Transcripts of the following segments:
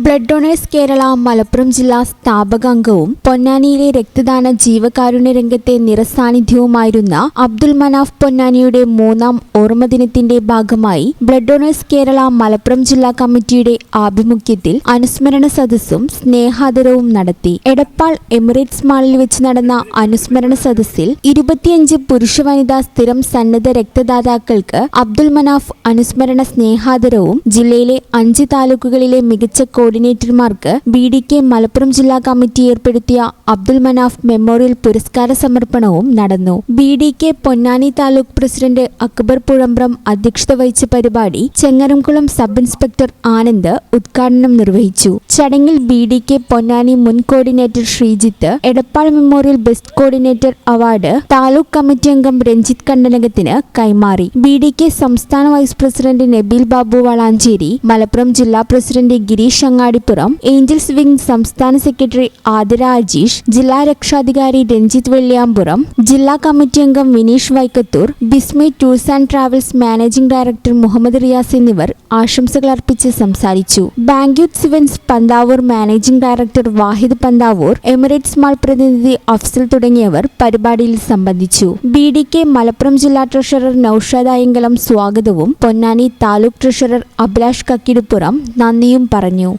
Blood donors Kerala Malappuram ജില്ലാ സ്ഥാപകാംഗവും പൊന്നാനിയിലെ രക്തദാന ജീവകാരുണ്യ രംഗത്തെ നിറസാന്നിധ്യവുമായിരുന്ന അബ്ദുൽ മനാഫ് പൊന്നാനിയുടെ 3ാം ഓർമ്മദിനത്തിന്റെ ഭാഗമായി ബ്ലഡ് ഡൊണേഴ്സ് കേരള മലപ്പുറം ജില്ലാ കമ്മിറ്റിയുടെ ആഭിമുഖ്യത്തിൽ അനുസ്മരണ സദസ്സും സ്നേഹാദരവും നടത്തി. എടപ്പാൾ എമിറേറ്റ്സ് മാളിൽ വെച്ച് നടന്ന അനുസ്മരണ സദസ്സിൽ 25 പുരുഷ വനിതാ സ്ഥിരം സന്നദ്ധ രക്തദാതാക്കൾക്ക് അബ്ദുൽ മനാഫ് അനുസ്മരണ സ്നേഹാദരവും ജില്ലയിലെ 5 താലൂക്കുകളിലെ മികച്ച കോർഡിനേറ്റർമാർക്ക് BDK മലപ്പുറം ജില്ലാ കമ്മിറ്റി ഏർപ്പെടുത്തിയ അബ്ദുൽ മനാഫ് മെമ്മോറിയൽ പുരസ്കാര സമർപ്പണവും നടന്നു. BDK പൊന്നാനി താലൂക്ക് പ്രസിഡന്റ് അക്ബർ പുഴമ്പ്രം അധ്യക്ഷത വഹിച്ച പരിപാടി ചെങ്ങരംകുളം സബ് ഇൻസ്പെക്ടർ ആനന്ദ് ഉദ്ഘാടനം നിർവഹിച്ചു. ചടങ്ങിൽ BDK പൊന്നാനി മുൻ coordinator Sreejith Edappal memorial best coordinator award taluk committee അംഗം രഞ്ജിത്ത് കണ്ടനകത്തിന് കൈമാറി. BDK സംസ്ഥാന വൈസ് പ്രസിഡന്റ് നബീൽ ബാബു വളാഞ്ചേരി, മലപ്പുറം ജില്ലാ president Gireesh Angadippuram, angels wing സംസ്ഥാന സെക്രട്ടറി ആതിര അജീഷ്, ജില്ലാ രക്ഷാധികാരി രഞ്ജിത്ത് വെള്ളിയാമ്പുറം, ജില്ലാ കമ്മിറ്റി അംഗം Vineesh Vaikkathoor, Bismi tours and travels managing director Muhammad Riyas എന്നിവർ ആശംസകൾ അർപ്പിച്ച് സംസാരിച്ചു. Banquet events Panthavoor managing director Vahid Panthavoor, Emirates mall പ്രതിനിധി അഫ്സൽ തുടങ്ങിയവർ പരിപാടിയിൽ സംബന്ധിച്ചു. BDK മലപ്പുറം ജില്ലാ ട്രഷറർ നൌഷാദ് അയ്യങ്കലം സ്വാഗതവും പൊന്നാനി താലൂക്ക് ട്രഷറർ അഭിലാഷ് കക്കിടുപ്പുറം നന്ദിയും പറഞ്ഞു.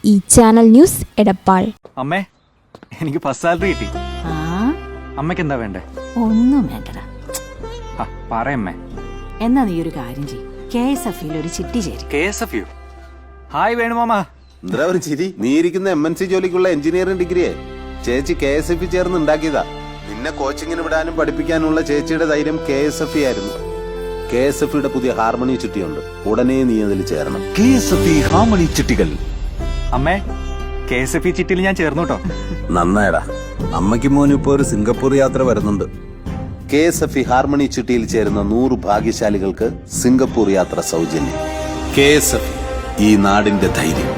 ഈ ചാനൽ ന്യൂസ് എടപ്പാൾ. അമ്മേ, എനിക്ക് ഫസ്റ്റ് സാലറി കിട്ടി. അമ്മയ്ക്ക് എന്താ വേണ്ടേ? ഒന്നും വേണ്ടടാ. പറയമ്മേ. എന്നാ നീ ഒരു കാര്യം ചെയ്യ്, KSF-ൽ ഒരു ചിട്ടി ചേരും. KSF-യോ? ഹായ് വേണുമാമ. എന്താ ഒരു ചിരി? നീ ഇരിക്കുന്ന MNC ജോലിക്കുള്ള എഞ്ചിനീയറിംഗ് ഡിഗ്രിയെ ചേച്ചി KSF ചേർന്ന് ഉണ്ടാക്കിയതാ. നിന്നെ കോച്ചിങ്ങിന് വിടാനും പഠിപ്പിക്കാനുള്ള ചേച്ചിയുടെ ധൈര്യം KSF ആയിരുന്നു. KSF-യുടെ പുതിയ ഹാർമണി ചിട്ടിയുണ്ട്, ഉടനെ നീ അതിൽ ചേരണം. KSF ഹാർമണി ചിട്ടികൾ. അമ്മേ, KSF ചിട്ടിയിൽ ഞാൻ ചേർന്നു കേട്ടോ. നന്നായടാ. അമ്മയ്ക്ക് മോനും ഇപ്പോ ഒരു സിംഗപ്പൂർ യാത്ര വരുന്നുണ്ട്. KSF ഹാർമണി ചിട്ടിയിൽ ചേരുന്ന 100 ഭാഗ്യശാലികൾക്ക് സിംഗപ്പൂർ യാത്ര സൗജന്യം. KSF, ഈ നാടിന്റെ ധൈര്യം.